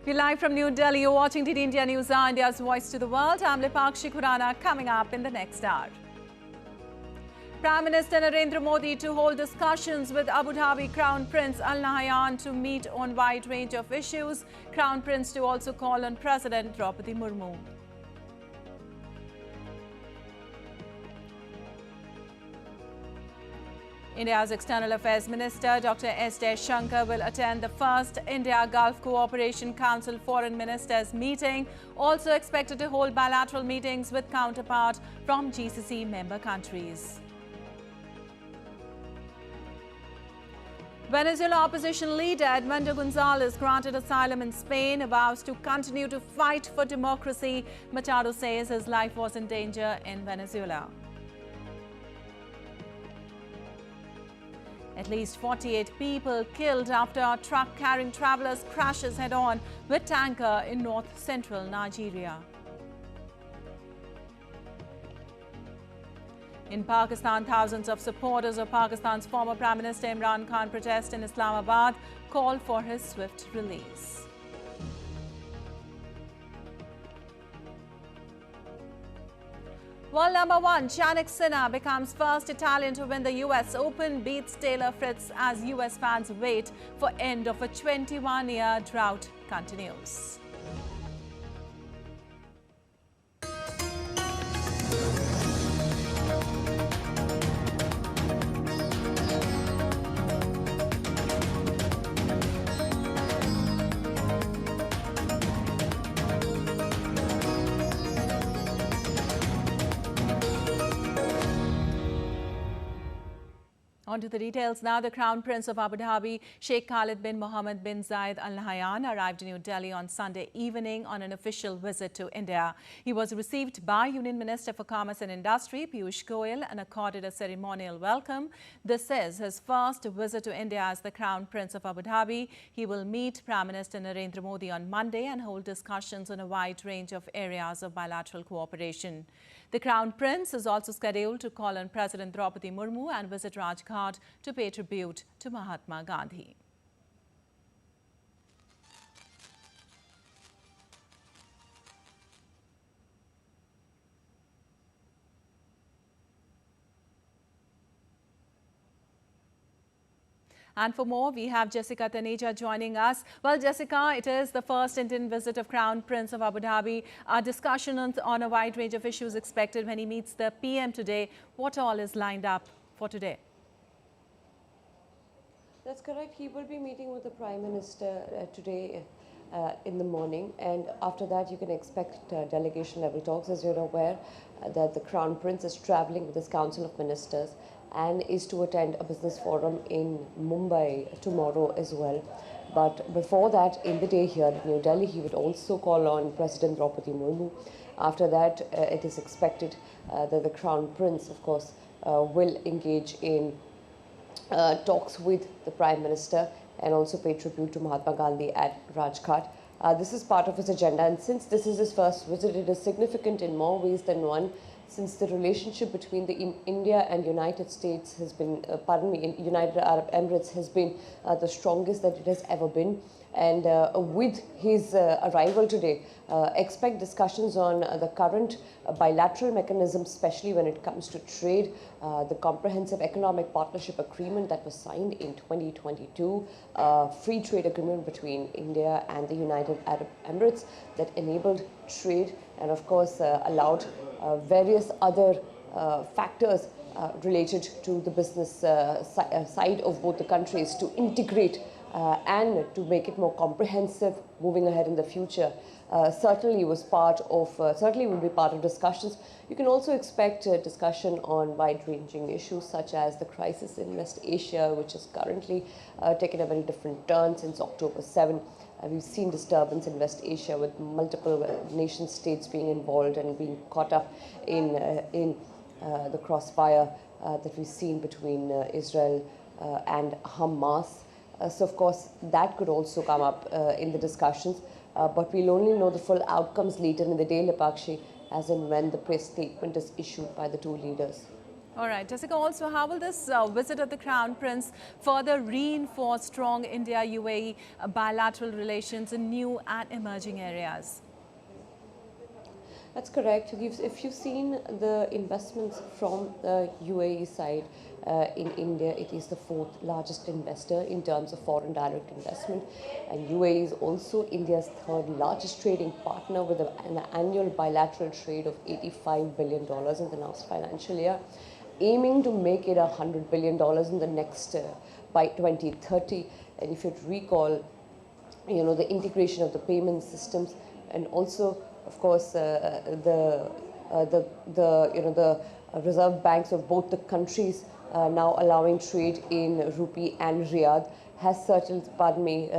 We're live from New Delhi. You're watching DD India News, India's voice to the world. I'm Lipakshi Khurana. Coming up in the next hour. Prime Minister Narendra Modi to hold discussions with Abu Dhabi Crown Prince Al Nahyan to meet on wide range of issues. Crown Prince to also call on President Draupadi Murmu. India's External Affairs Minister Dr. S. Jaishankar will attend the first India-Gulf Cooperation Council Foreign Ministers meeting, also expected to hold bilateral meetings with counterpart from GCC member countries. Venezuela opposition leader Edmundo Gonzalez granted asylum in Spain, vows to continue to fight for democracy. Machado says his life was in danger in Venezuela. At least 48 people killed after a truck carrying travelers crashes head-on with tanker in north-central Nigeria. In Pakistan, thousands of supporters of Pakistan's former Prime Minister Imran Khan protest in Islamabad, call for his swift release. World number one Jannik becomes first Italian to win the US Open, beats Taylor Fritz as US fans wait for end of a 21-year drought continues. On to the details now. The Crown Prince of Abu Dhabi, Sheikh Khalid bin Mohammed bin Zayed Al Nahyan, arrived in New Delhi on Sunday evening on an official visit to India. He was received by Union Minister for Commerce and Industry, Piyush Goyal, and accorded a ceremonial welcome. This is his first visit to India as the Crown Prince of Abu Dhabi. He will meet Prime Minister Narendra Modi on Monday and hold discussions on a wide range of areas of bilateral cooperation. The Crown Prince is also scheduled to call on President Draupadi Murmu and visit Rajghat to pay tribute to Mahatma Gandhi. And for more, we have Jessica Taneja joining us. Well, Jessica, it is the first Indian visit of Crown Prince of Abu Dhabi. A discussion on a wide range of issues expected when he meets the PM today. What all is lined up for today? That's correct. He will be meeting with the Prime Minister today in the morning, and after that you can expect delegation level talks. As you're aware that the Crown Prince is travelling with his Council of Ministers and is to attend a business forum in Mumbai tomorrow as well. But before that, in the day here in New Delhi, he would also call on President Draupadi Murmu. After that, it is expected that the Crown Prince, of course, will engage in talks with the Prime Minister and also pay tribute to Mahatma Gandhi at Rajghat. This is part of his agenda, and since this is his first visit, it is significant in more ways than one, since the relationship between India and United States has been, United Arab Emirates has been the strongest that it has ever been. And with his arrival today, expect discussions on the current bilateral mechanisms, especially when it comes to trade, the Comprehensive Economic Partnership Agreement that was signed in 2022, free trade agreement between India and the United Arab Emirates that enabled trade and, of course, allowed various other factors related to the business side of both the countries to integrate and to make it more comprehensive moving ahead in the future. Certainly was part of, certainly will be part of discussions. You can also expect a discussion on wide-ranging issues such as the crisis in West Asia, which has currently taken a very different turn since October 7. We've seen disturbance in West Asia with multiple nation states being involved and being caught up in the crossfire that we've seen between Israel and Hamas. So, of course, that could also come up in the discussions, but we'll only know the full outcomes later in the day, Lipakshi, as and when the press statement is issued by the two leaders. All right, Jessica, also, how will this visit of the Crown Prince further reinforce strong India-UAE bilateral relations in new and emerging areas? That's correct. If you've seen the investments from the UAE side in India, it is the fourth largest investor in terms of foreign direct investment. And UAE is also India's third largest trading partner with an annual bilateral trade of $85 billion in the last financial year, aiming to make it $100 billion in the next by 2030. And if you recall, the integration of the payment systems, and also, of course, the reserve banks of both the countries now allowing trade in rupee and riyadh has settled, pardon me,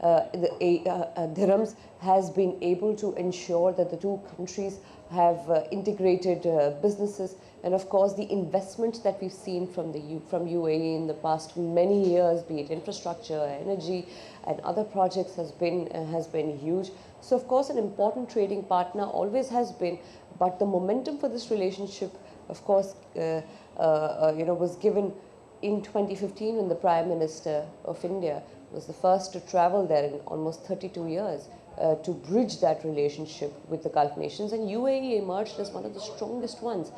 dirhams has been able to ensure that the two countries have integrated businesses. And of course, the investment that we've seen from UAE in the past many years, be it infrastructure, energy, and other projects, has been huge. So of course, an important trading partner always has been, but the momentum for this relationship, of course, was given in 2015 when the Prime Minister of India was the first to travel there in almost 32 years to bridge that relationship with the Gulf nations. And UAE emerged as one of the strongest ones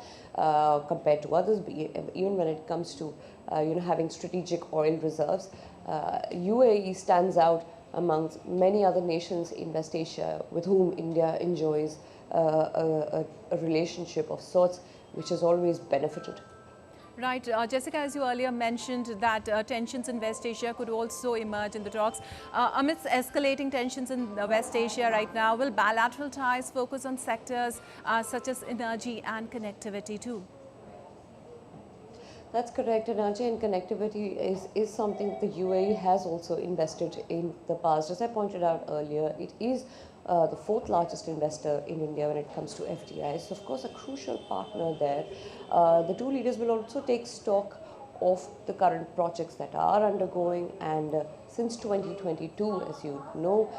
compared to others, even when it comes to having strategic oil reserves. UAE stands out amongst many other nations in West Asia with whom India enjoys a relationship of sorts, which has always benefited. Right. Jessica, as you earlier mentioned, that tensions in West Asia could also emerge in the talks. Amidst escalating tensions in West Asia right now, will bilateral ties focus on sectors such as energy and connectivity too? That's correct. Energy and connectivity is something the UAE has also invested in the past. As I pointed out earlier, it is the fourth largest investor in India when it comes to FDIs. So of course, a crucial partner there. The two leaders will also take stock of the current projects that are undergoing, and since 2022, as you know,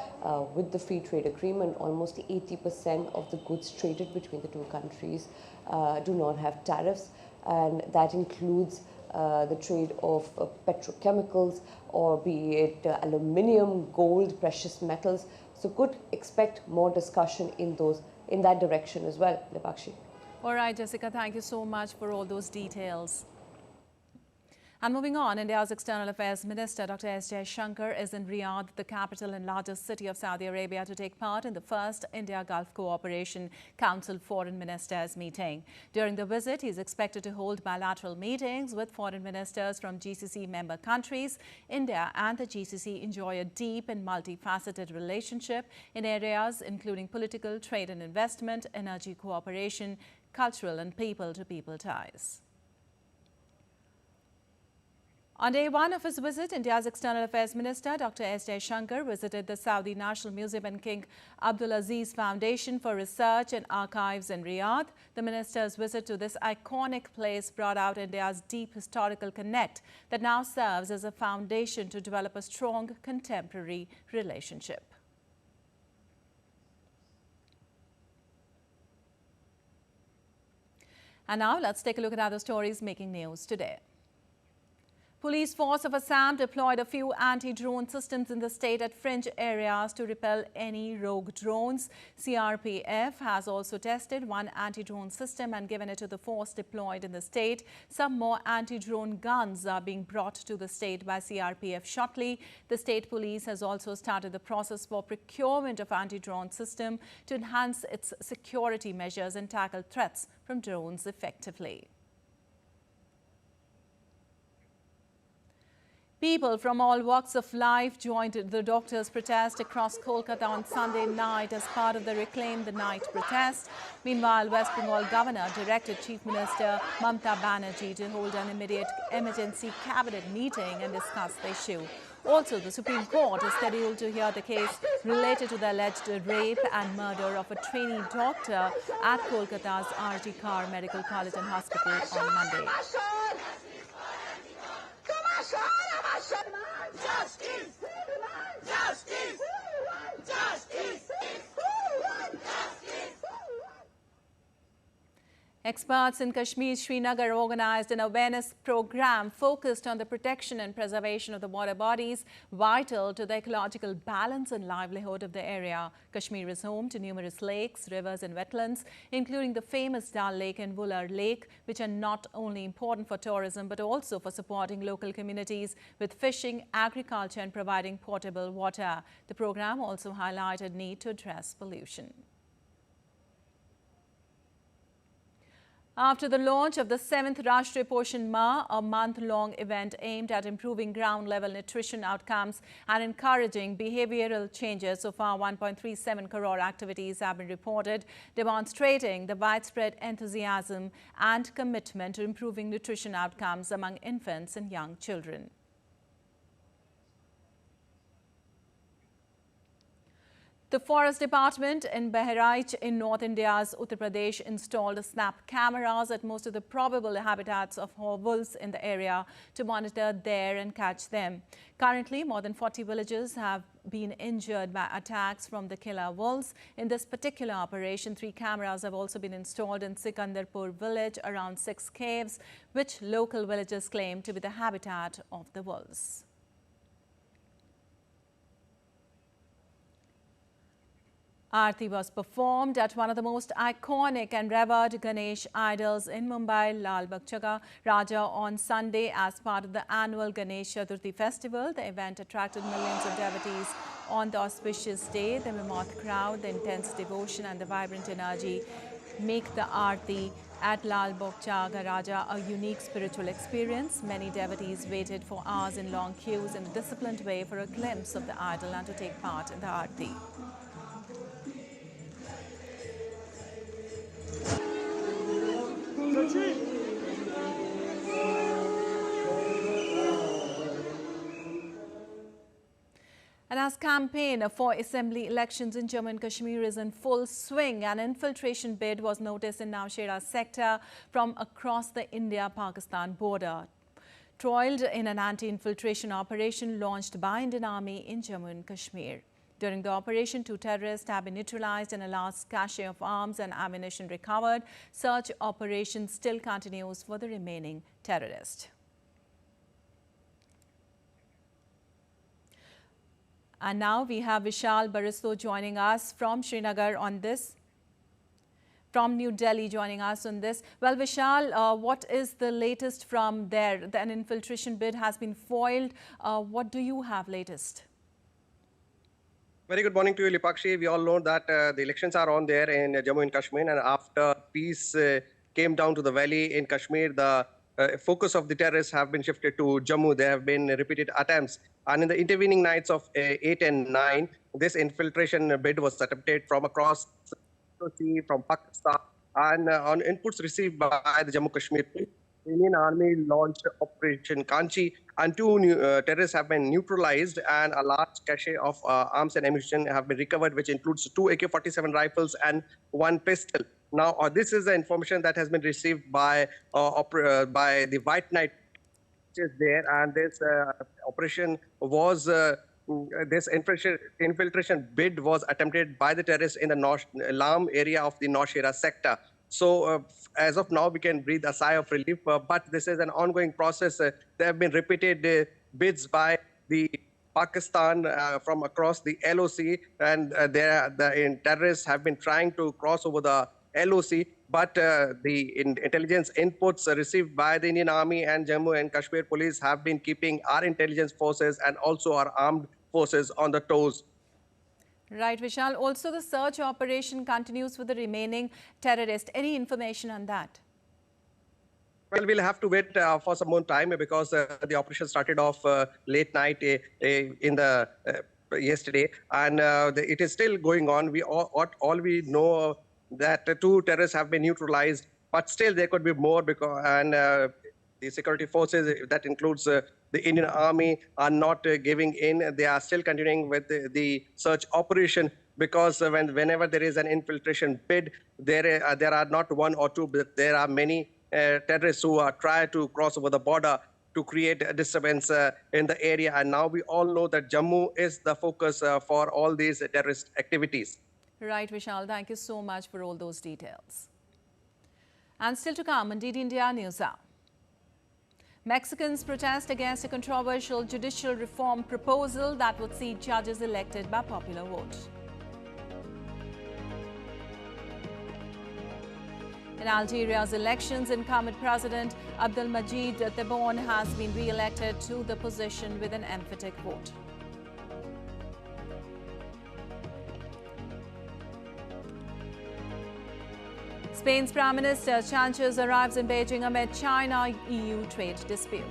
with the free trade agreement, almost 80% of the goods traded between the two countries do not have tariffs, and that includes the trade of petrochemicals, or be it aluminium, gold, precious metals. So could expect more discussion in that direction as well, Lepakshi. All right, Jessica, thank you so much for all those details. And moving on, India's External Affairs Minister Dr. S. Jaishankar is in Riyadh, the capital and largest city of Saudi Arabia, to take part in the first India-Gulf Cooperation Council Foreign Ministers meeting. During the visit, he is expected to hold bilateral meetings with foreign ministers from GCC member countries. India and the GCC enjoy a deep and multifaceted relationship in areas including political, trade and investment, energy cooperation, cultural and people-to-people ties. On day one of his visit, India's External Affairs Minister Dr. S. Jaishankar visited the Saudi National Museum and King Abdulaziz Foundation for Research and Archives in Riyadh. The minister's visit to this iconic place brought out India's deep historical connect that now serves as a foundation to develop a strong contemporary relationship. And now let's take a look at other stories making news today. Police force of Assam deployed a few anti-drone systems in the state at fringe areas to repel any rogue drones. CRPF has also tested one anti-drone system and given it to the force deployed in the state. Some more anti-drone guns are being brought to the state by CRPF shortly. The state police has also started the process for procurement of anti-drone system to enhance its security measures and tackle threats from drones effectively. People from all walks of life joined the doctors' protest across Kolkata on Sunday night as part of the Reclaim the Night protest. Meanwhile, West Bengal Governor directed Chief Minister Mamata Banerjee to hold an immediate emergency cabinet meeting and discuss the issue. Also, the Supreme Court is scheduled to hear the case related to the alleged rape and murder of a trainee doctor at Kolkata's R.G. Kar Medical College and Hospital on Monday. Justice! Justice! Justice! Experts in Kashmir's Srinagar organized an awareness program focused on the protection and preservation of the water bodies vital to the ecological balance and livelihood of the area. Kashmir is home to numerous lakes, rivers and wetlands, including the famous Dal Lake and Vular Lake, which are not only important for tourism but also for supporting local communities with fishing, agriculture and providing potable water. The program also highlighted need to address pollution. After the launch of the 7th Rashtriya Poshan Ma, a month-long event aimed at improving ground-level nutrition outcomes and encouraging behavioral changes, so far 1.37 crore activities have been reported, demonstrating the widespread enthusiasm and commitment to improving nutrition outcomes among infants and young children. The Forest Department in Bahraich in North India's Uttar Pradesh installed snap cameras at most of the probable habitats of wolves in the area to monitor there and catch them. Currently, more than 40 villages have been injured by attacks from the killer wolves. In this particular operation, 3 cameras have also been installed in Sikandarpur village around 6 caves, which local villagers claim to be the habitat of the wolves. Aarti was performed at one of the most iconic and revered Ganesh idols in Mumbai, Lal Bagh Raja, on Sunday as part of the annual Ganesh Chaturthi festival. The event attracted millions of devotees on the auspicious day. The mammoth crowd, the intense devotion and the vibrant energy make the Aarti at Lal Bagh Raja a unique spiritual experience. Many devotees waited for hours in long queues in a disciplined way for a glimpse of the idol and to take part in the Aarti. And as campaign for assembly elections in Jammu and Kashmir is in full swing, an infiltration bid was noticed in Nowshera sector from across the India-Pakistan border, foiled in an anti-infiltration operation launched by Indian Army in Jammu and Kashmir. During the operation, 2 terrorists have been neutralized and a large cache of arms and ammunition recovered. Search operation still continues for the remaining terrorists. And now we have Vishal Baristo joining us from Srinagar on this, from New Delhi joining us on this. Well, Vishal, what is the latest from there? An infiltration bid has been foiled. What do you have latest? Very good morning to you, Lipakshi. We all know that the elections are on there in Jammu and Kashmir, and after peace came down to the valley in Kashmir, the focus of the terrorists have been shifted to Jammu. There have been repeated attempts, and in the intervening nights of 8 and 9, this infiltration bid was attempted from across the sea, from Pakistan, and on inputs received by the Jammu Kashmir Police, the Indian Army launched Operation Kanchi, and 2 terrorists have been neutralized, and a large cache of arms and ammunition have been recovered, which includes 2 AK-47 rifles and 1 pistol. Now, this is the information that has been received by the White Knight there, and this operation was this infiltration bid was attempted by the terrorists in the Lam area of the Nowshera sector. So as of now, we can breathe a sigh of relief, but this is an ongoing process. There have been repeated bids by the Pakistan from across the LOC, and the terrorists have been trying to cross over the LOC, but the intelligence inputs received by the Indian Army and Jammu and Kashmir Police have been keeping our intelligence forces and also our armed forces on the toes. Right, Vishal. Also, the search operation continues for the remaining terrorists. Any information on that? Well, we'll have to wait for some more time because the operation started off late night in the yesterday, and it is still going on. We all we know that 2 terrorists have been neutralized, but still there could be more because the security forces, that includes the Indian Army, are not giving in. They are still continuing with the search operation because whenever there is an infiltration bid, there are not 1 or 2, but there are many terrorists who are trying to cross over the border to create a disturbance in the area. And now we all know that Jammu is the focus for all these terrorist activities. Right, Vishal. Thank you so much for all those details. And still to come on DD India News Hour. Mexicans protest against a controversial judicial reform proposal that would see judges elected by popular vote. In Algeria's elections, incumbent President Abdelmadjid Tebboune has been re-elected to the position with an emphatic vote. Spain's Prime Minister Sanchez arrives in Beijing amid China-EU trade dispute.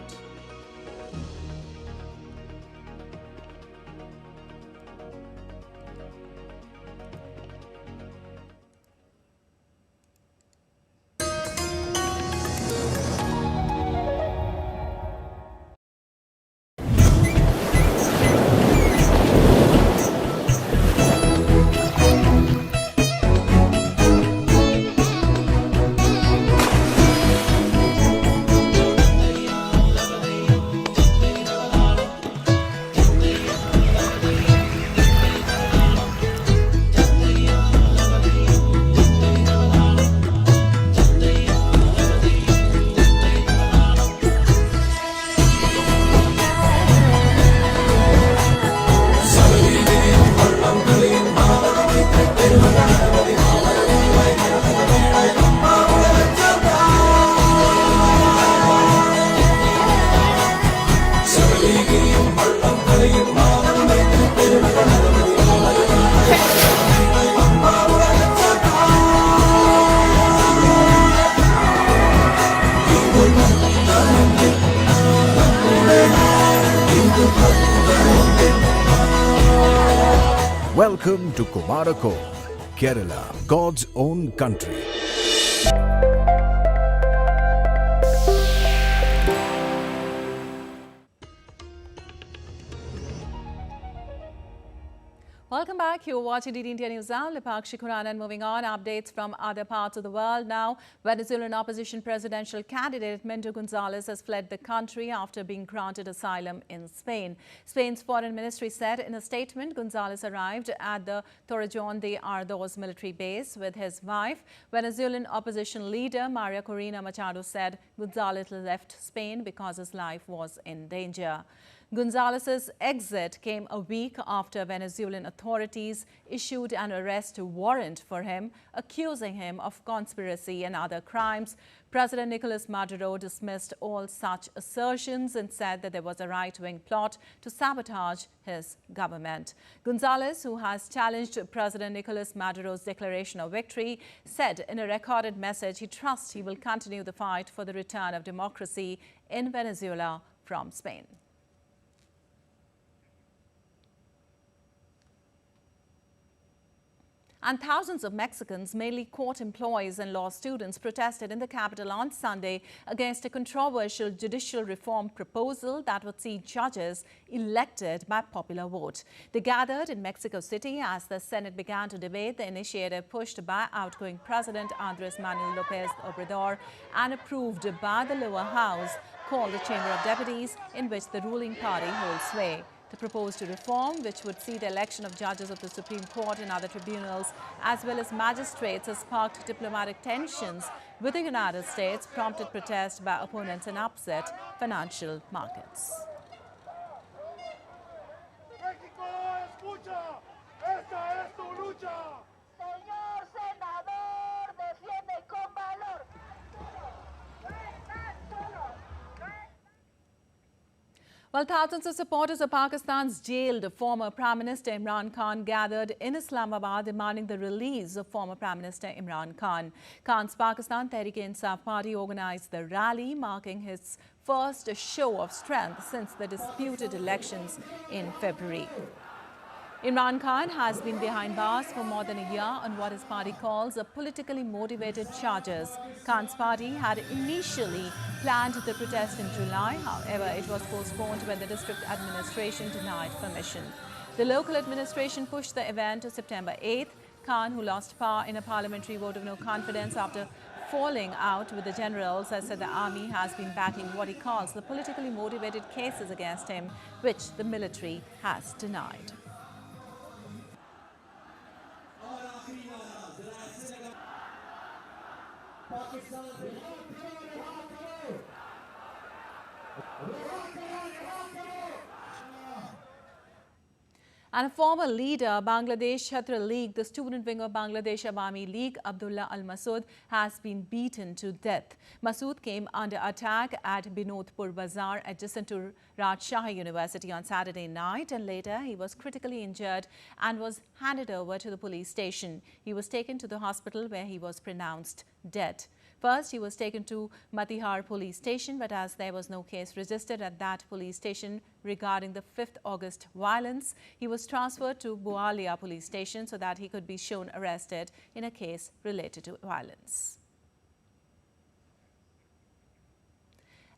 Welcome to Kumarakod, Kerala, God's own country. Welcome back. You're watching DD India News Hour. Lipakshi Khuranan moving on. Updates from other parts of the world now. Venezuelan opposition presidential candidate Gonzalez has fled the country after being granted asylum in Spain. Spain's foreign ministry said in a statement Gonzalez arrived at the Torrejón de Ardoz military base with his wife. Venezuelan opposition leader Maria Corina Machado said Gonzalez left Spain because his life was in danger. Gonzalez's exit came a week after Venezuelan authorities issued an arrest warrant for him, accusing him of conspiracy and other crimes. President Nicolas Maduro dismissed all such assertions and said that there was a right-wing plot to sabotage his government. Gonzalez, who has challenged President Nicolas Maduro's declaration of victory, said in a recorded message he trusts he will continue the fight for the return of democracy in Venezuela from Spain. And thousands of Mexicans, mainly court employees and law students, protested in the capital on Sunday against a controversial judicial reform proposal that would see judges elected by popular vote. They gathered in Mexico City as the Senate began to debate the initiative pushed by outgoing President Andrés Manuel López Obrador and approved by the lower house, called the Chamber of Deputies, in which the ruling party holds sway. The proposed reform, which would see the election of judges of the Supreme Court and other tribunals, as well as magistrates, has sparked diplomatic tensions with the United States, prompted protest by opponents and upset financial markets. Well, thousands of supporters of Pakistan's jailed former Prime Minister Imran Khan gathered in Islamabad demanding the release of former Prime Minister Imran Khan. Khan's Pakistan Tehreek-e-Insaf party organized the rally, marking his first show of strength since the disputed elections in February. Imran Khan has been behind bars for more than a year on what his party calls a politically motivated charges. Khan's party had initially planned the protest in July. However, it was postponed when the district administration denied permission. The local administration pushed the event to September 8th. Khan, who lost power in a parliamentary vote of no confidence after falling out with the generals, has said the army has been backing what he calls the politically motivated cases against him, which the military has denied. And a former leader, Bangladesh Chhatra League, the student wing of Bangladesh Awami League, Abdullah Al-Masood, has been beaten to death. Masood came under attack at Binodpur Bazaar adjacent to Rajshahi University on Saturday night, and later he was critically injured and was handed over to the police station. He was taken to the hospital where he was pronounced dead. First, he was taken to Matihar police station, but as there was no case registered at that police station regarding the 5th August violence, he was transferred to Bualia police station so that he could be shown arrested in a case related to violence.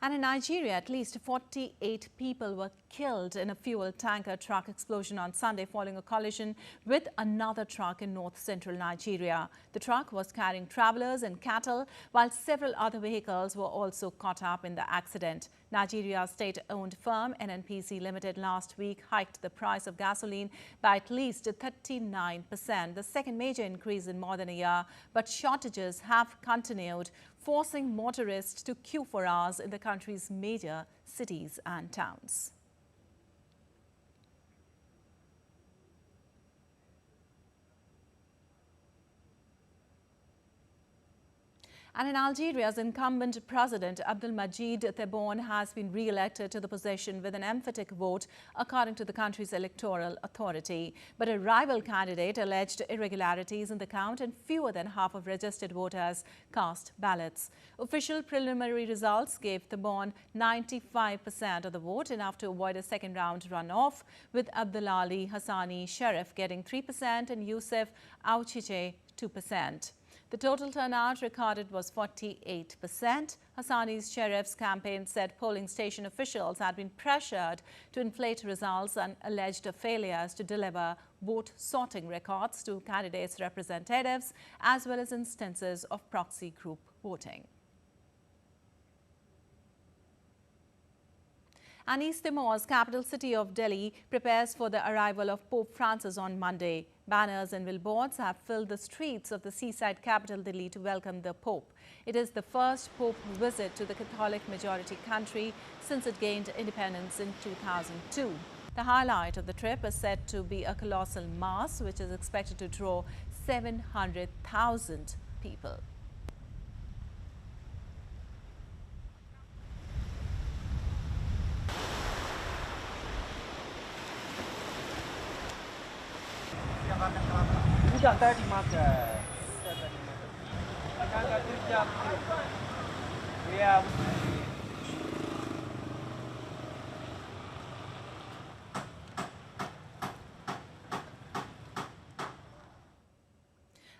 And in Nigeria, at least 48 people were killed in a fuel tanker truck explosion on Sunday following a collision with another truck in north-central Nigeria. The truck was carrying travelers and cattle, while several other vehicles were also caught up in the accident. Nigeria's state-owned firm NNPC Limited last week hiked the price of gasoline by at least 39%, the second major increase in more than a year, but shortages have continued, forcing motorists to queue for hours in the country's major cities and towns. And in Algeria's incumbent president, Abdelmadjid Tebboune, has been re-elected to the position with an emphatic vote, according to the country's electoral authority. But a rival candidate alleged irregularities in the count, and fewer than half of registered voters cast ballots. Official preliminary results gave Tebboune 95% of the vote, enough to avoid a second-round runoff, with Abdelali Hassani Sharif getting 3% and Youssef Aouchiche 2%. The total turnout recorded was 48%. Hassani's Sheriff's campaign said polling station officials had been pressured to inflate results and alleged failures to deliver vote sorting records to candidates' representatives, as well as instances of proxy group voting. And East Timor's capital city of Delhi prepares for the arrival of Pope Francis on Monday. Banners and billboards have filled the streets of the seaside capital Delhi to welcome the Pope. It is the first Pope visit to the Catholic-majority country since it gained independence in 2002. The highlight of the trip is said to be a colossal mass, which is expected to draw 700,000 people.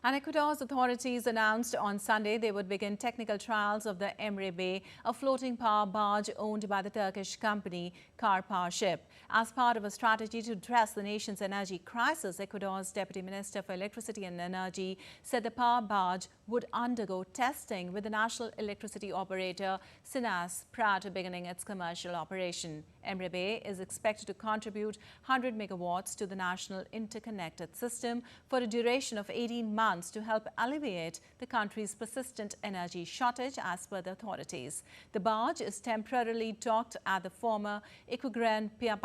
And Ecuador's authorities announced on Sunday they would begin technical trials of the Emre Bey, a floating power barge owned by the Turkish company Car Power Ship. As part of a strategy to address the nation's energy crisis, Ecuador's Deputy Minister for Electricity and Energy said the power barge would undergo testing with the national electricity operator SINAS prior to beginning its commercial operation. Emre Bey is expected to contribute 100 megawatts to the national interconnected system for a duration of 18 months to help alleviate the country's persistent energy shortage, as per the authorities. The barge is temporarily docked at the former Equigren pier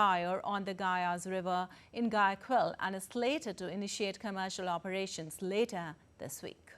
on the Guayas River in Guayaquil and is slated to initiate commercial operations later this week.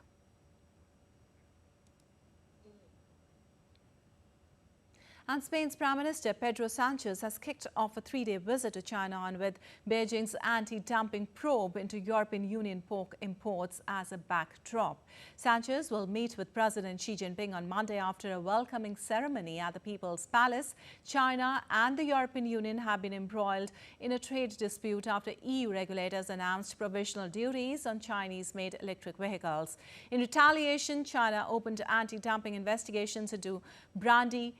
And Spain's Prime Minister Pedro Sanchez has kicked off a three-day visit to China, and with Beijing's anti-dumping probe into European Union pork imports as a backdrop. Sanchez will meet with President Xi Jinping on Monday after a welcoming ceremony at the People's Palace. China and the European Union have been embroiled in a trade dispute after EU regulators announced provisional duties on Chinese-made electric vehicles. In retaliation, China opened anti-dumping investigations into brandy,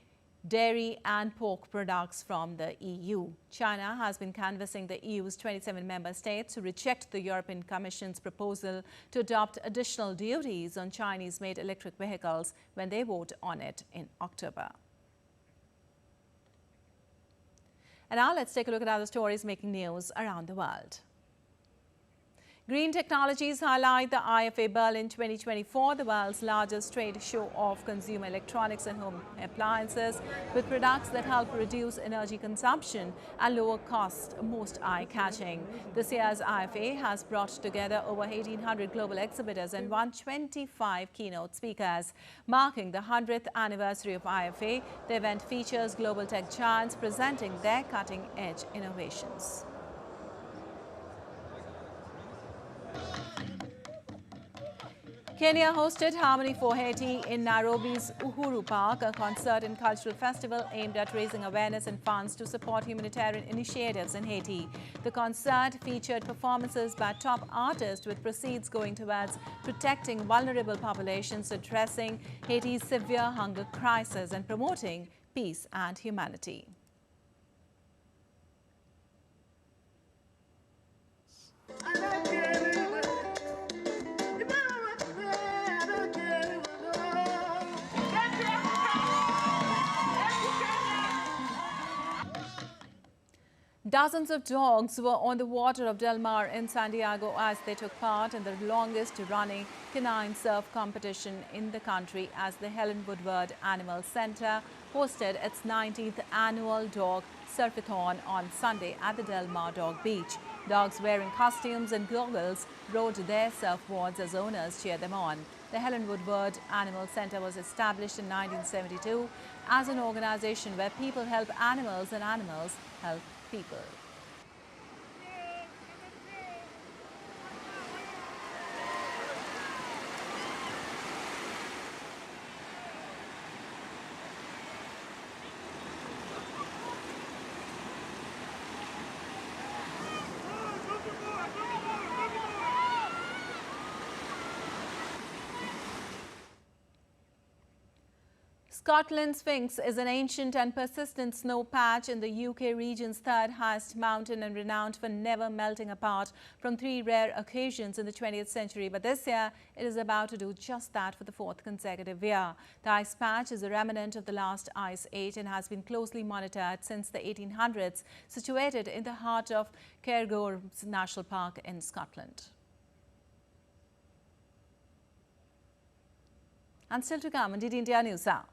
dairy and pork products from the EU. China has been canvassing the EU's 27 member states to reject the European Commission's proposal to adopt additional duties on Chinese-made electric vehicles when they vote on it in October. And now let's take a look at other stories making news around the world. Green technologies highlight the IFA Berlin 2024, the world's largest trade show of consumer electronics and home appliances, with products that help reduce energy consumption and lower cost, most eye-catching. This year's IFA has brought together over 1,800 global exhibitors and 125 keynote speakers. Marking the 100th anniversary of IFA, the event features global tech giants presenting their cutting-edge innovations. Kenya hosted Harmony for Haiti in Nairobi's Uhuru Park, a concert and cultural festival aimed at raising awareness and funds to support humanitarian initiatives in Haiti. The concert featured performances by top artists, with proceeds going towards protecting vulnerable populations, addressing Haiti's severe hunger crisis, and promoting peace and humanity. Dozens of dogs were on the water of Del Mar in San Diego as they took part in the longest-running canine surf competition in the country, as the Helen Woodward Animal Center hosted its 19th annual dog surfathon on Sunday at the Del Mar Dog Beach. Dogs wearing costumes and goggles rode their surfboards as owners cheered them on. The Helen Woodward Animal Center was established in 1972 as an organization where people help animals and animals help people. Scotland's Sphinx is an ancient and persistent snow patch in the UK region's third highest mountain and renowned for never melting apart from 3 rare occasions in the 20th century. But this year, it is about to do just that for the 4th consecutive year. The ice patch is a remnant of the last ice age and has been closely monitored since the 1800s, situated in the heart of Cairngorm National Park in Scotland. And still to come on DD India News Hour.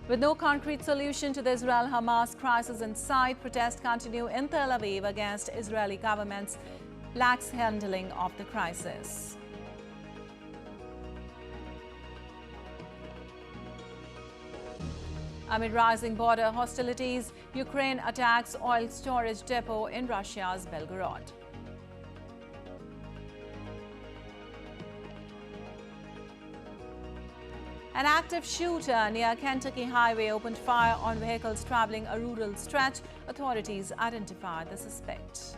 With no concrete solution to the Israel-Hamas crisis in sight, protests continue in Tel Aviv against Israeli government's lax handling of the crisis. Amid rising border hostilities, Ukraine attacks oil storage depot in Russia's Belgorod. An active shooter near Kentucky Highway opened fire on vehicles traveling a rural stretch. Authorities identified the suspect.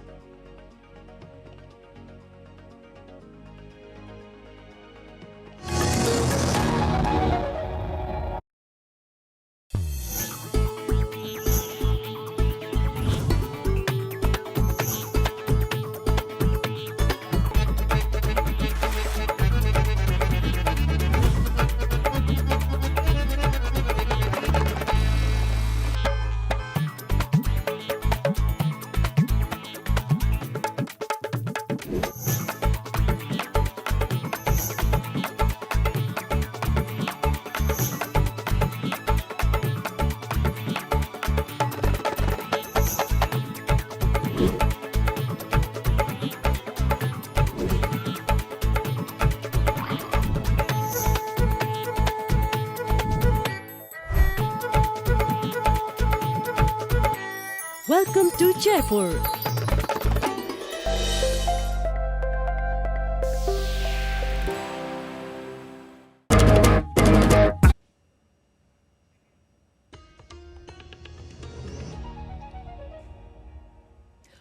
Welcome to Jaipur.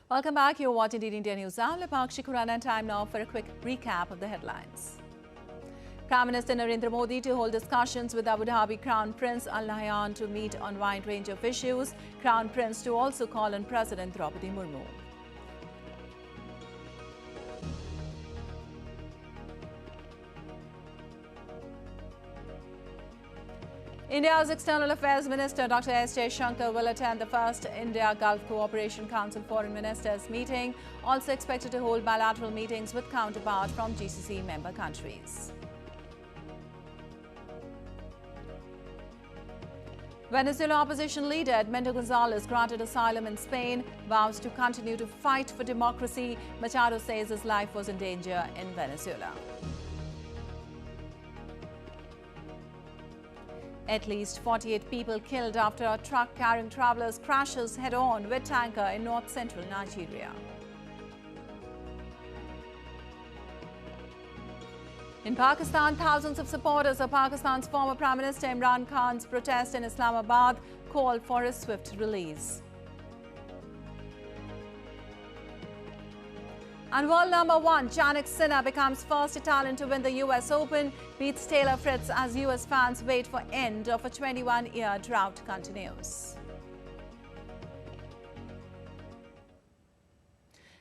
Welcome back. You're watching DD India News Hour. Lipakshi Khurana, time now for a quick recap of the headlines. Prime Minister Narendra Modi to hold discussions with Abu Dhabi Crown Prince Al Nahyan to meet on wide range of issues. Crown Prince to also call on President Draupadi Murmu. India's External Affairs Minister Dr. S. Jaishankar will attend the first India-Gulf Cooperation Council Foreign Ministers meeting, also expected to hold bilateral meetings with counterparts from GCC member countries. Venezuela opposition leader Edmundo Gonzalez granted asylum in Spain, vows to continue to fight for democracy. Machado says his life was in danger in Venezuela. At least 48 people killed after a truck carrying travelers crashes head-on with tanker in north-central Nigeria. In Pakistan, thousands of supporters of Pakistan's former Prime Minister Imran Khan's protest in Islamabad called for his swift release. And world number one, Jannik becomes first Italian to win the US Open, beats Taylor Fritz as US fans wait for end of a 21-year drought continues.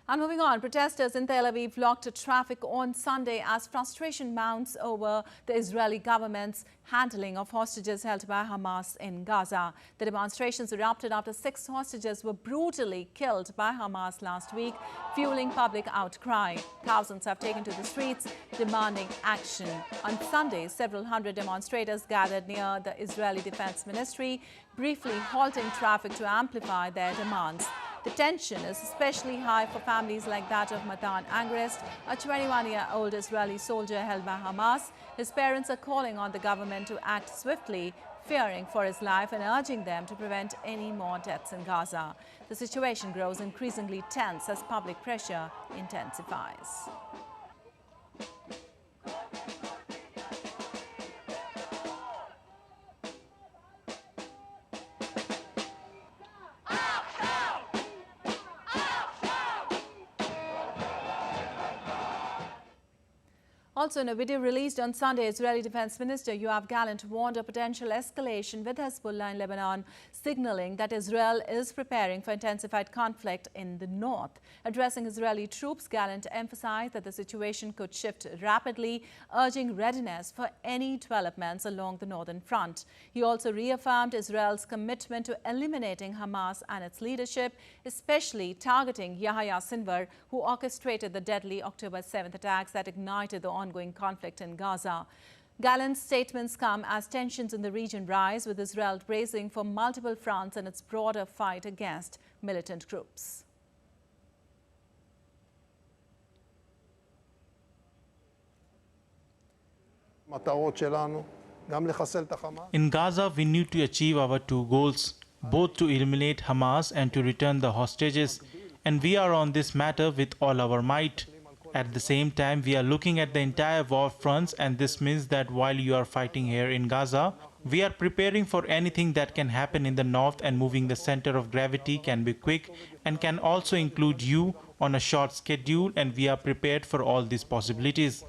And moving on, protesters in Tel Aviv blocked traffic on Sunday as frustration mounts over the Israeli government's handling of hostages held by Hamas in Gaza. The demonstrations erupted after 6 hostages were brutally killed by Hamas last week, fueling public outcry. Thousands have taken to the streets demanding action. On Sunday, several hundred demonstrators gathered near the Israeli Defense Ministry, briefly halting traffic to amplify their demands. The tension is especially high for families like that of Matan Angrist, a 21-year-old Israeli soldier held by Hamas. His parents are calling on the government to act swiftly, fearing for his life and urging them to prevent any more deaths in Gaza. The situation grows increasingly tense as public pressure intensifies. Also, in a video released on Sunday, Israeli Defense Minister Gallant warned of potential escalation with Hezbollah in Lebanon, signaling that Israel is preparing for intensified conflict in the north. Addressing Israeli troops, Gallant emphasized that the situation could shift rapidly, urging readiness for any developments along the northern front. He also reaffirmed Israel's commitment to eliminating Hamas and its leadership, especially targeting Yahya Sinwar, who orchestrated the deadly October 7th attacks that ignited the ongoing conflict in Gaza. Gallant's statements come as tensions in the region rise, with Israel bracing for multiple fronts in its broader fight against militant groups. In Gaza, we need to achieve our 2 goals, both to eliminate Hamas and to return the hostages, and we are on this matter with all our might. At the same time, we are looking at the entire war fronts, and this means that while you are fighting here in Gaza, we are preparing for anything that can happen in the north, and moving the center of gravity can be quick and can also include you on a short schedule, and we are prepared for all these possibilities.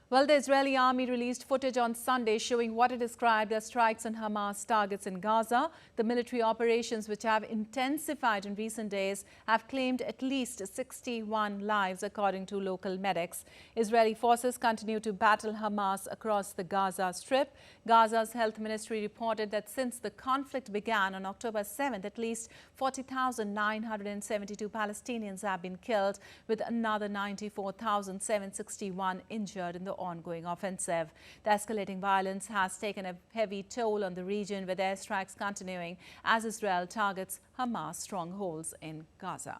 Well, the Israeli army released footage on Sunday showing what it described as strikes on Hamas targets in Gaza. The military operations, which have intensified in recent days, have claimed at least 61 lives, according to local medics. Israeli forces continue to battle Hamas across the Gaza Strip. Gaza's health ministry reported that since the conflict began on October 7th, at least 40,972 Palestinians have been killed, with another 94,761 injured in the ongoing offensive. The escalating violence has taken a heavy toll on the region, with airstrikes continuing as Israel targets Hamas strongholds in Gaza.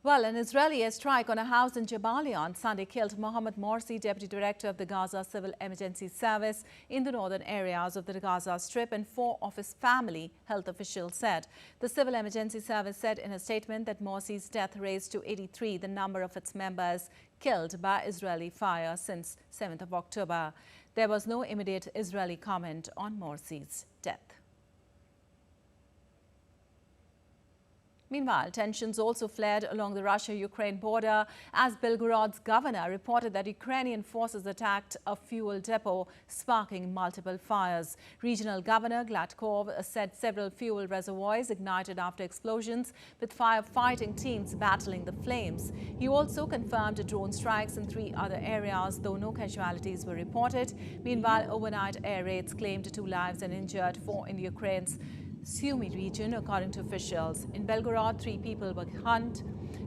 Well, an Israeli airstrike on a house in Jabalia on Sunday killed Mohammed Morsi, Deputy Director of the Gaza Civil Emergency Service in the northern areas of the Gaza Strip, and 4 of his family, health officials said. The Civil Emergency Service said in a statement that Morsi's death raised to 83 the number of its members killed by Israeli fire since 7th of October. There was no immediate Israeli comment on Morsi's death. Meanwhile, tensions also flared along the Russia-Ukraine border as Belgorod's governor reported that Ukrainian forces attacked a fuel depot, sparking multiple fires. Regional Governor Gladkov said several fuel reservoirs ignited after explosions, with firefighting teams battling the flames. He also confirmed drone strikes in 3 other areas, though no casualties were reported. Meanwhile, overnight air raids claimed 2 lives and injured 4 in Ukraine's Sumy region, according to officials. In Belgorod, 3 people were hurt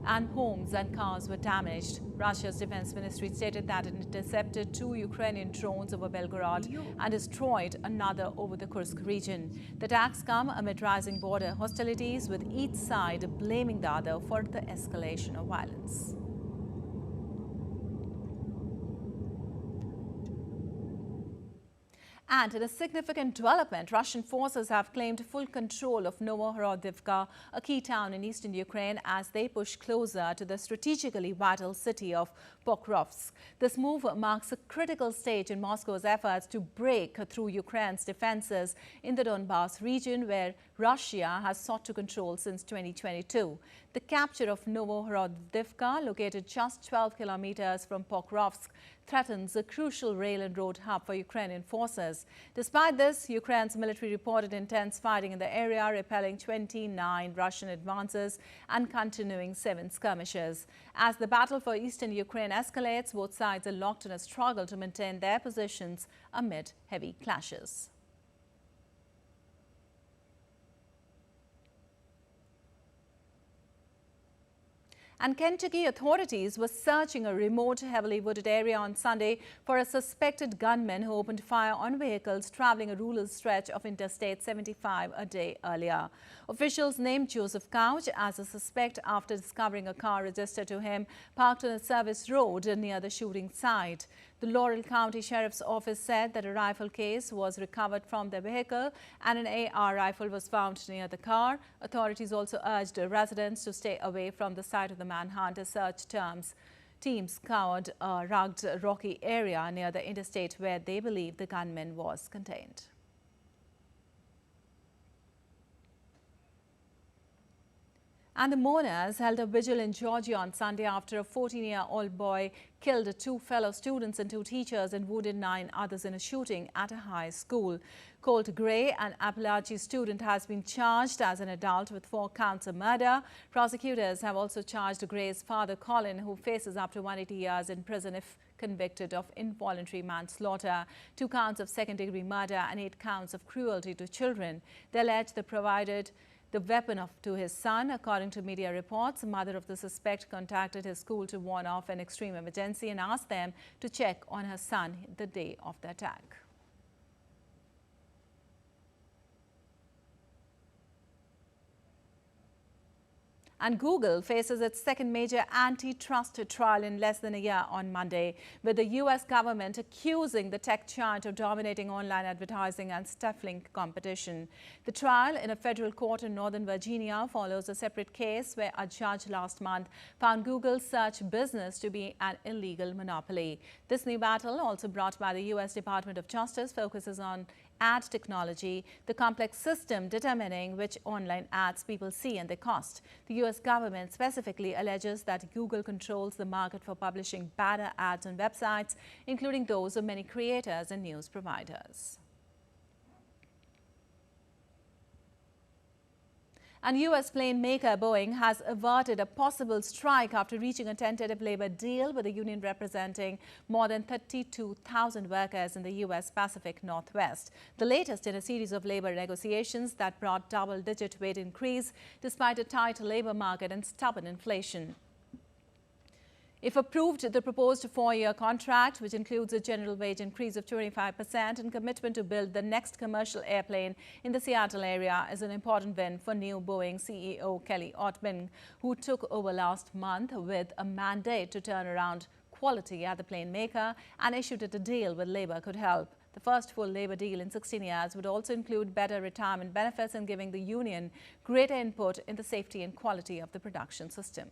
and homes and cars were damaged. Russia's defense ministry stated that it intercepted 2 Ukrainian drones over Belgorod and destroyed another over the Kursk region. The attacks come amid rising border hostilities, with each side blaming the other for the escalation of violence. And in a significant development, Russian forces have claimed full control of Novohorodivka, a key town in eastern Ukraine, as they push closer to the strategically vital city of Pokrovsk. This move marks a critical stage in Moscow's efforts to break through Ukraine's defenses in the Donbas region, where Russia has sought to control since 2022. The capture of Novohorodivka, located just 12 kilometers from Pokrovsk, threatens a crucial rail and road hub for Ukrainian forces. Despite this, Ukraine's military reported intense fighting in the area, repelling 29 Russian advances and continuing 7 skirmishes. As the battle for eastern Ukraine escalates, both sides are locked in a struggle to maintain their positions amid heavy clashes. And Kentucky authorities were searching a remote, heavily wooded area on Sunday for a suspected gunman who opened fire on vehicles traveling a rural stretch of Interstate 75 a day earlier. Officials named Joseph Couch as a suspect after discovering a car registered to him parked on a service road near the shooting site. The Laurel County Sheriff's Office said that a rifle case was recovered from the vehicle and an AR rifle was found near the car. Authorities also urged residents to stay away from the site of the manhunt as search teams scoured a rugged, rocky area near the interstate where they believe the gunman was contained. And the mourners held a vigil in Georgia on Sunday after a 14-year-old boy killed 2 fellow students and 2 teachers and wounded 9 others in a shooting at a high school. Colt Gray, an Appalachian student, has been charged as an adult with 4 counts of murder. Prosecutors have also charged Gray's father, Colin, who faces up to 180 years in prison if convicted of involuntary manslaughter, 2 counts of second-degree murder and 8 counts of cruelty to children. They allege they provided the weapon to his son. According to media reports, the mother of the suspect contacted his school to warn of an extreme emergency and asked them to check on her son the day of the attack. And Google faces its second major antitrust trial in less than a year on Monday, with the U.S. government accusing the tech giant of dominating online advertising and stifling competition. The trial in a federal court in Northern Virginia follows a separate case where a judge last month found Google's search business to be an illegal monopoly. This new battle, also brought by the U.S. Department of Justice, focuses on ad technology, the complex system determining which online ads people see and their cost. The U.S. government specifically alleges that Google controls the market for publishing banner ads on websites, including those of many creators and news providers. And U.S. plane maker Boeing has averted a possible strike after reaching a tentative labor deal with a union representing more than 32,000 workers in the U.S. Pacific Northwest, the latest in a series of labor negotiations that brought double-digit wage increase despite a tight labor market and stubborn inflation. If approved, the proposed 4-year contract, which includes a general wage increase of 25% and commitment to build the next commercial airplane in the Seattle area, is an important win for new Boeing CEO Kelly Ottman, who took over last month with a mandate to turn around quality at the plane maker and issued that a deal with labor could help. The first full labor deal in 16 years would also include better retirement benefits and giving the union greater input in the safety and quality of the production system.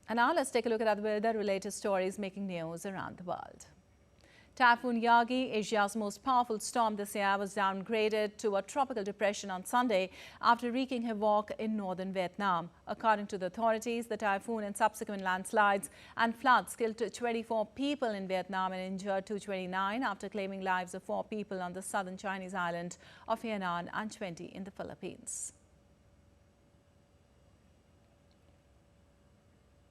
And now let's take a look at other weather-related stories making news around the world. Typhoon Yagi, Asia's most powerful storm this year, was downgraded to a tropical depression on Sunday after wreaking havoc in northern Vietnam. According to the authorities, the typhoon and subsequent landslides and floods killed 24 people in Vietnam and injured 229 after claiming lives of 4 people on the southern Chinese island of Hainan and 20 in the Philippines.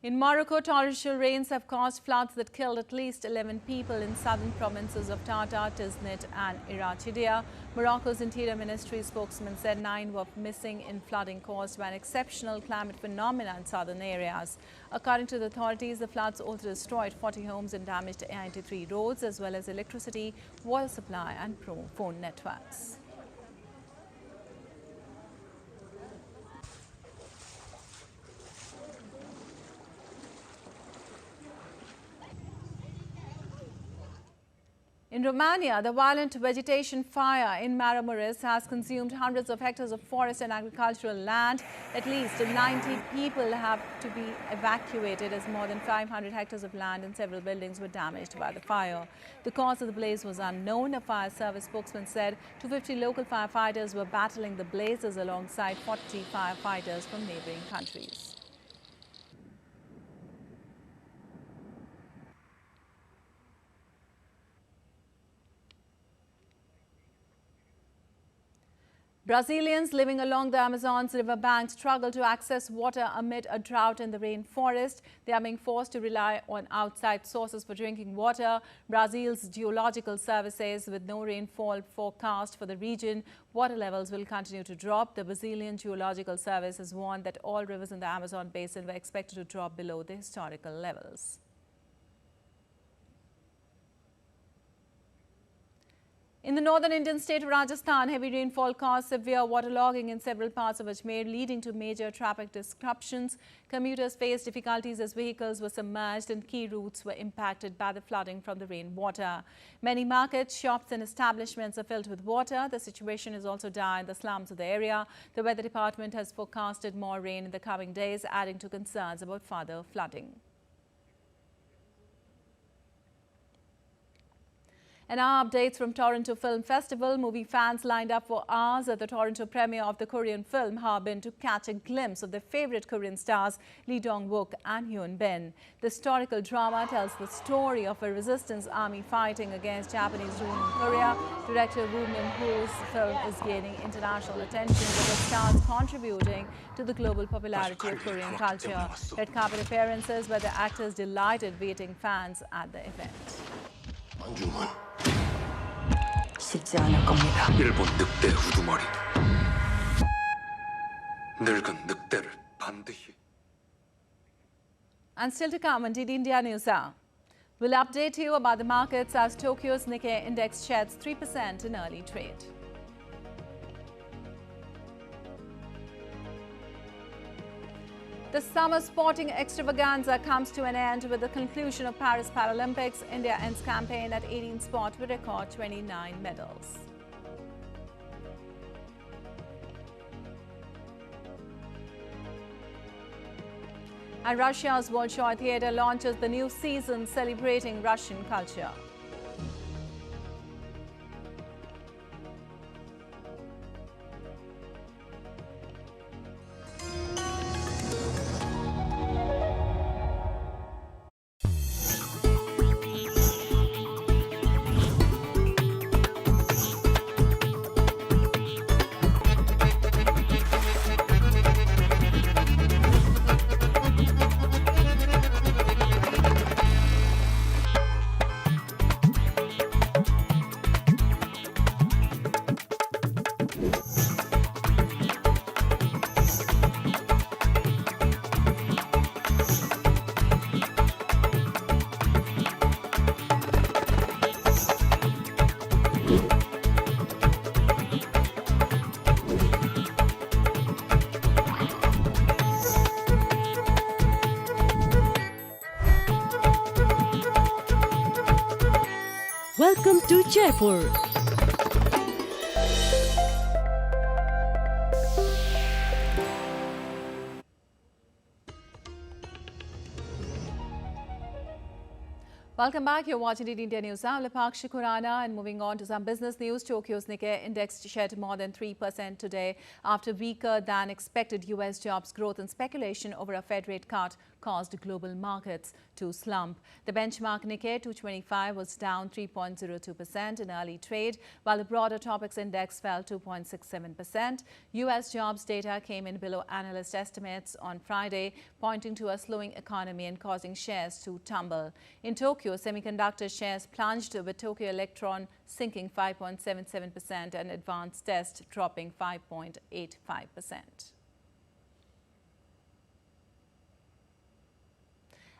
In Morocco, torrential rains have caused floods that killed at least 11 people in southern provinces of Tata, Tiznit and Irrachidia. Morocco's Interior Ministry spokesman said 9 were missing in flooding caused by an exceptional climate phenomena in southern areas. According to the authorities, the floods also destroyed 40 homes and damaged 93 roads, as well as electricity, water supply and phone networks. In Romania, the violent vegetation fire in Maramureş has consumed hundreds of hectares of forest and agricultural land. At least 90 people have to be evacuated as more than 500 hectares of land and several buildings were damaged by the fire. The cause of the blaze was unknown. A fire service spokesman said 250 local firefighters were battling the blazes alongside 40 firefighters from neighboring countries. Brazilians living along the Amazon's riverbank struggle to access water amid a drought in the rainforest. They are being forced to rely on outside sources for drinking water. Brazil's geological service says with no rainfall forecast for the region, water levels will continue to drop. The Brazilian Geological Service has warned that all rivers in the Amazon basin were expected to drop below the historical levels. In the northern Indian state of Rajasthan, heavy rainfall caused severe waterlogging in several parts of Ajmer, leading to major traffic disruptions. Commuters faced difficulties as vehicles were submerged and key routes were impacted by the flooding from the rainwater. Many markets, shops and establishments are filled with water. The situation is also dire in the slums of the area. The weather department has forecasted more rain in the coming days, adding to concerns about further flooding. And our updates from Toronto Film Festival. Movie fans lined up for hours at the Toronto premiere of the Korean film Harbin to catch a glimpse of their favorite Korean stars Lee Dong-wook and Hyun Bin. The historical drama tells the story of a resistance army fighting against Japanese rule in Korea. Director Woo Min-ho's film is gaining international attention, with the stars contributing to the global popularity of Korean culture. Red carpet appearances where the actors delighted waiting fans at the event. 쉽지 않을 겁니다. 일본 늑대 우두머리. 늙은 늑대를 반드시. And still to come on DD India News Hour. We'll update you about the markets as Tokyo's Nikkei index sheds 3% in early trade. The summer sporting extravaganza comes to an end with the conclusion of Paris Paralympics. India ends campaign at 18th spot with record 29 medals. And Russia's Bolshoi Theatre launches the new season celebrating Russian culture. Welcome to Jaipur. Welcome back. You're watching the India News. I'm Lipakshi Khurana, and moving on to some business news. Tokyo's Nikkei index shed more than 3% today after weaker than expected U.S. jobs growth and speculation over a Fed rate cut caused global markets to slump. The benchmark Nikkei 225 was down 3.02% in early trade, while the broader Topix index fell 2.67%. U.S. jobs data came in below analyst estimates on Friday, pointing to a slowing economy and causing shares to tumble. In Tokyo, semiconductor shares plunged, with Tokyo Electron sinking 5.77% and Advanced Test dropping 5.85%.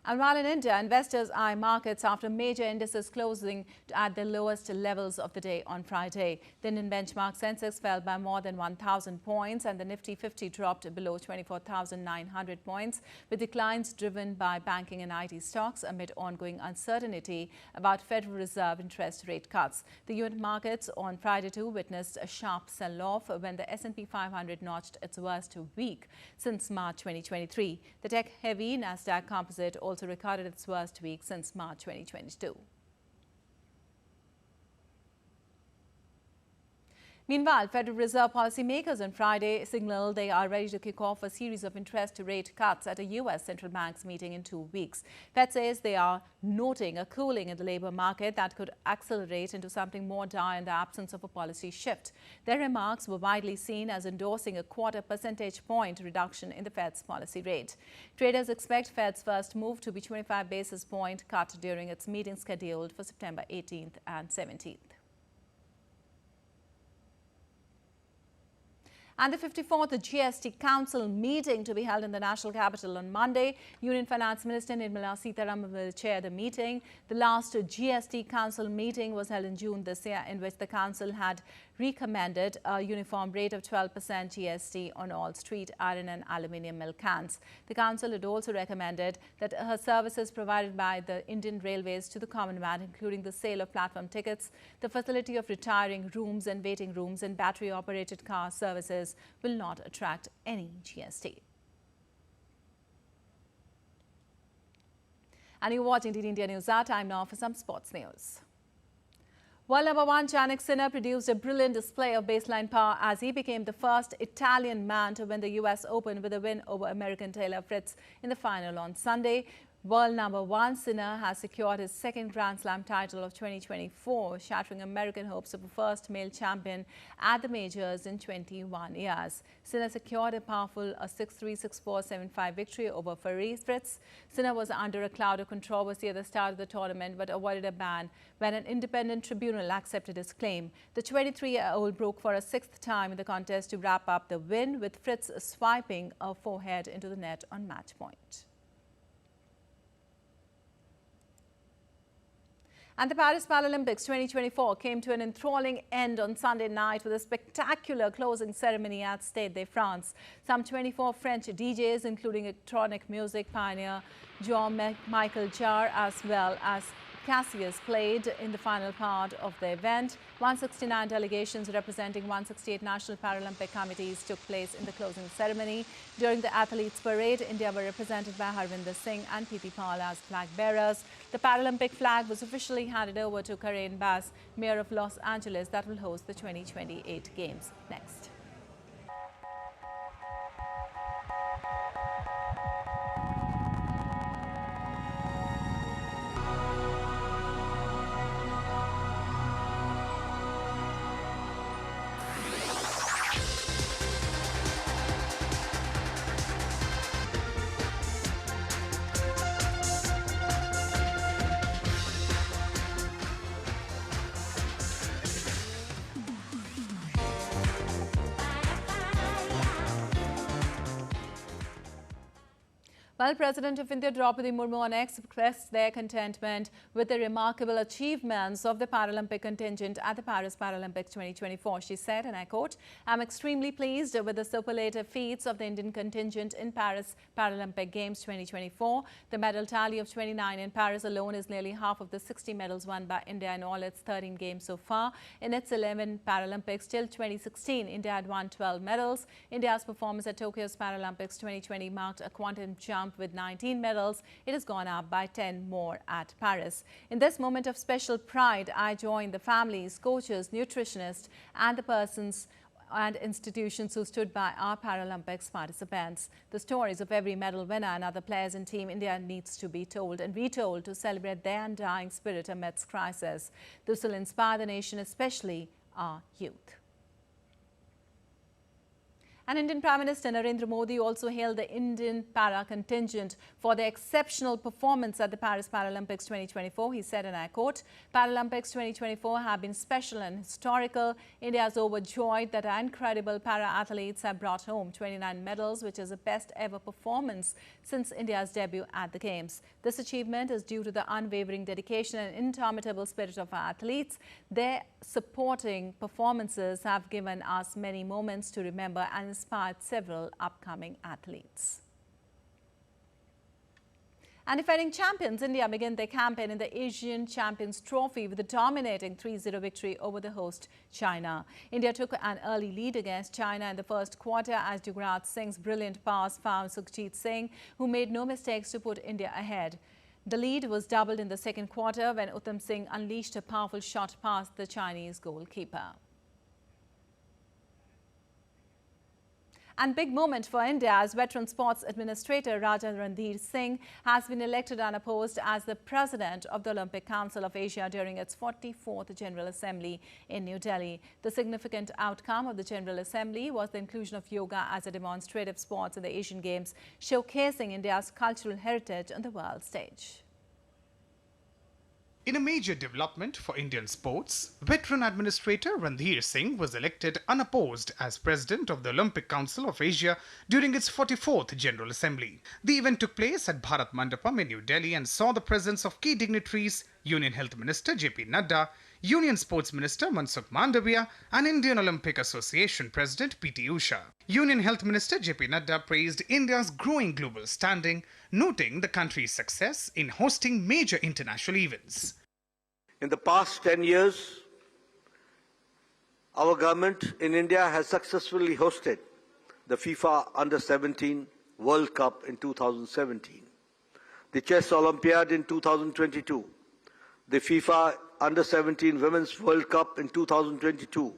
And while in India, investors eye markets after major indices closing at the lowest levels of the day on Friday. The Indian benchmark Sensex fell by more than 1,000 points and the Nifty 50 dropped below 24,900 points, with declines driven by banking and IT stocks amid ongoing uncertainty about Federal Reserve interest rate cuts. The unit markets on Friday too witnessed a sharp sell-off when the S&P 500 notched its worst week since March 2023. The tech-heavy Nasdaq Composite also recorded its worst week since March 2022. Meanwhile, Federal Reserve policymakers on Friday signaled they are ready to kick off a series of interest rate cuts at a U.S. central bank's meeting in 2 weeks. Fed says they are noting a cooling in the labor market that could accelerate into something more dire in the absence of a policy shift. Their remarks were widely seen as endorsing a 0.25 percentage point reduction in the Fed's policy rate. Traders expect Fed's first move to be 25 basis point cut during its meeting scheduled for September 18th and 17th. And the 54th GST Council meeting to be held in the national capital on Monday. Union Finance Minister Nirmala Sitharaman will chair the meeting. The last GST Council meeting was held in June this year, in which the Council had recommended a uniform rate of 12% GST on all street iron and aluminium milk cans. The Council had also recommended that her services provided by the Indian Railways to the common man, including the sale of platform tickets, the facility of retiring rooms and waiting rooms, and battery-operated car services, will not attract any GST. And you're watching the India News. Our time now for some sports news. World number 1 Jannik produced a brilliant display of baseline power as he became the first Italian man to win the US Open with a win over American Taylor Fritz in the final on Sunday. World number 1 Sinner has secured his second Grand Slam title of 2024, shattering American hopes of a first male champion at the majors in 21 years. Sinner secured a powerful 6-3, 6-4, 7-5 victory over Fritz. Sinner was under a cloud of controversy at the start of the tournament but avoided a ban when an independent tribunal accepted his claim. The 23-year-old broke for a 6th time in the contest to wrap up the win, with Fritz swiping a forehead into the net on match point. And the Paris Paralympics 2024 came to an enthralling end on Sunday night with a spectacular closing ceremony at Stade de France. Some 24 French DJs, including electronic music pioneer Jean-Michel Jarre, as well as Cassius, played in the final part of the event. 169 delegations representing 168 national Paralympic committees took place in the closing ceremony. During the athletes' parade, India were represented by Harvinder Singh and P.P. Paul as flag bearers. The Paralympic flag was officially handed over to Karen Bass, Mayor of Los Angeles, that will host the 2028 Games. Next. Well, President of India Draupadi Murmu on X expressed their contentment with the remarkable achievements of the Paralympic contingent at the Paris Paralympics 2024. She said, and I quote, "I'm extremely pleased with the superlative feats of the Indian contingent in Paris Paralympic Games 2024. The medal tally of 29 in Paris alone is nearly half of the 60 medals won by India in all its 13 games so far. In its 11 Paralympics till 2016, India had won 12 medals. India's performance at Tokyo's Paralympics 2020 marked a quantum jump jumped with 19 medals. It has gone up by 10 more at Paris. In this moment of special pride, I join the families, coaches, nutritionists and the persons and institutions who stood by our Paralympics participants. The stories of every medal winner and other players in Team India needs to be told and retold to celebrate their undying spirit amidst crisis. This will inspire the nation, especially our youth. And Indian Prime Minister Narendra Modi also hailed the Indian para contingent for their exceptional performance at the Paris Paralympics 2024. He said, and I quote, "Paralympics 2024 have been special and historical. India is overjoyed that our incredible para-athletes have brought home 29 medals, which is the best ever performance since India's debut at the Games. This achievement is due to the unwavering dedication and indomitable spirit of our athletes. Their supporting performances have given us many moments to remember and inspired several upcoming athletes." And defending champions, India began their campaign in the Asian Champions Trophy with a dominating 3-0 victory over the host China. India took an early lead against China in the first quarter as Yuvraj Singh's brilliant pass found Sukhjit Singh, who made no mistakes to put India ahead. The lead was doubled in the second quarter when Uttam Singh unleashed a powerful shot past the Chinese goalkeeper. And big moment for India as veteran sports administrator Raja Randhir Singh has been elected unopposed as the president of the Olympic Council of Asia during its 44th General Assembly in New Delhi. The significant outcome of the General Assembly was the inclusion of yoga as a demonstrative sport in the Asian Games, showcasing India's cultural heritage on the world stage. In a major development for Indian sports, veteran administrator Randhir Singh was elected unopposed as president of the Olympic Council of Asia during its 44th General Assembly. The event took place at Bharat Mandapam in New Delhi and saw the presence of key dignitaries, Union Health Minister J.P. Nadda, Union Sports Minister Mansukh Mandavia and Indian Olympic Association President P.T. Usha. Union Health Minister J.P. Nadda praised India's growing global standing, noting the country's success in hosting major international events. In the past 10 years, our government in India has successfully hosted the FIFA Under-17 World Cup in 2017, the Chess Olympiad in 2022, the FIFA Under-17 Women's World Cup in 2022,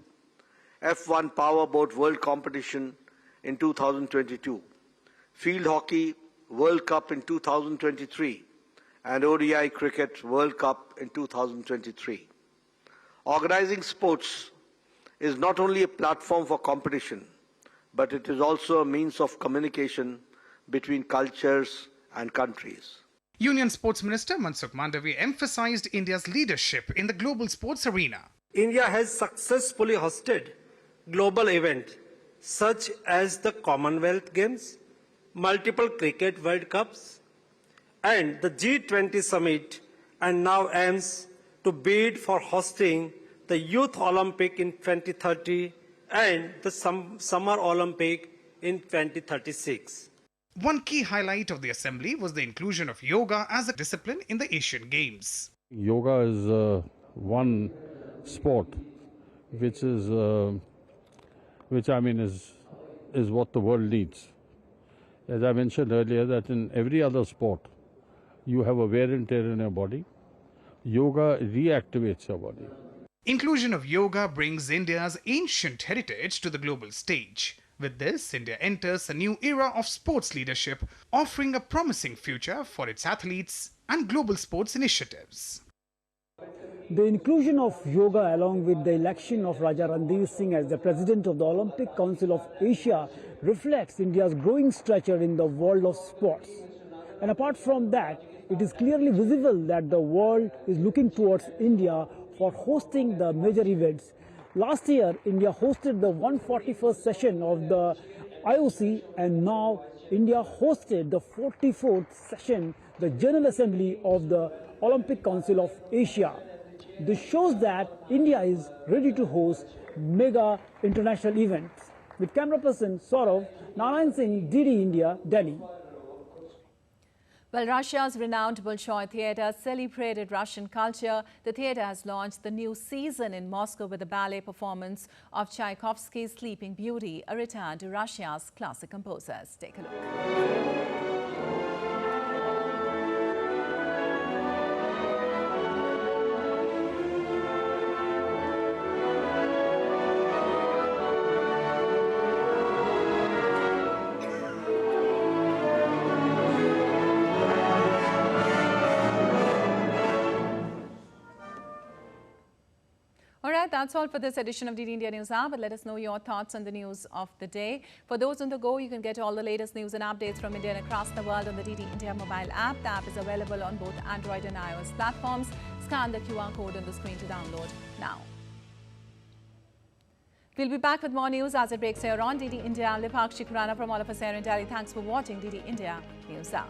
F1 Powerboat World Competition in 2022, Field Hockey World Cup in 2023, and ODI Cricket World Cup in 2023. Organizing sports is not only a platform for competition, but it is also a means of communication between cultures and countries. Union Sports Minister Mansukh Mandavia emphasized India's leadership in the global sports arena. India has successfully hosted global events such as the Commonwealth Games, multiple Cricket World Cups, and the G20 Summit, and now aims to bid for hosting the Youth Olympic in 2030 and the Summer Olympic in 2036. One key highlight of the assembly was the inclusion of yoga as a discipline in the Asian Games. Yoga is one sport which is what the world needs. As I mentioned earlier, that in every other sport, you have a wear and tear in your body. Yoga reactivates your body. Inclusion of yoga brings India's ancient heritage to the global stage. With this, India enters a new era of sports leadership, offering a promising future for its athletes and global sports initiatives. The inclusion of yoga along with the election of Raja Randhir Singh as the president of the Olympic Council of Asia reflects India's growing stature in the world of sports. And apart from that, it is clearly visible that the world is looking towards India for hosting the major events. Last year, India hosted the 141st session of the IOC, and now India hosted the 44th session, the General Assembly of the Olympic Council of Asia. This shows that India is ready to host mega international events. With camera person Saurav, Narayan Singh, DD India, Delhi. Well, Russia's renowned Bolshoi Theatre celebrated Russian culture. The theatre has launched the new season in Moscow with a ballet performance of Tchaikovsky's Sleeping Beauty, a return to Russia's classic composers. Take a look. that's all for this edition of DD India News Hour, but let us know your thoughts on the news of the day. For those on the go, you can get all the latest news and updates from India and across the world on the DD India mobile app. The app is available on both Android and iOS platforms. Scan the QR code on the screen to download now. We'll be back with more news as it breaks here on DD India. I'm Lipakshi Khurana from all of us here in Delhi. Thanks for watching DD India News Hour.